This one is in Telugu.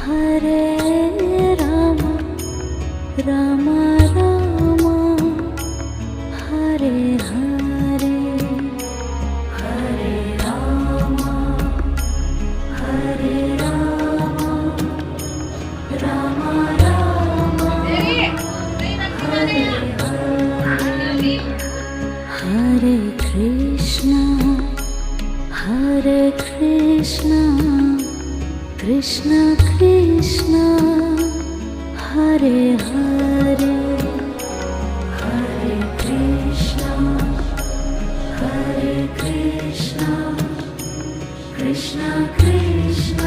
హరే రామ రామ రామ హరే హరే హరే రామ హరే రామ రామ రామ హరే హరే హరే కృష్ణ కృష్ణ కృష్ణ హరే హరే హరే కృష్ణ కృష్ణ కృష్ణ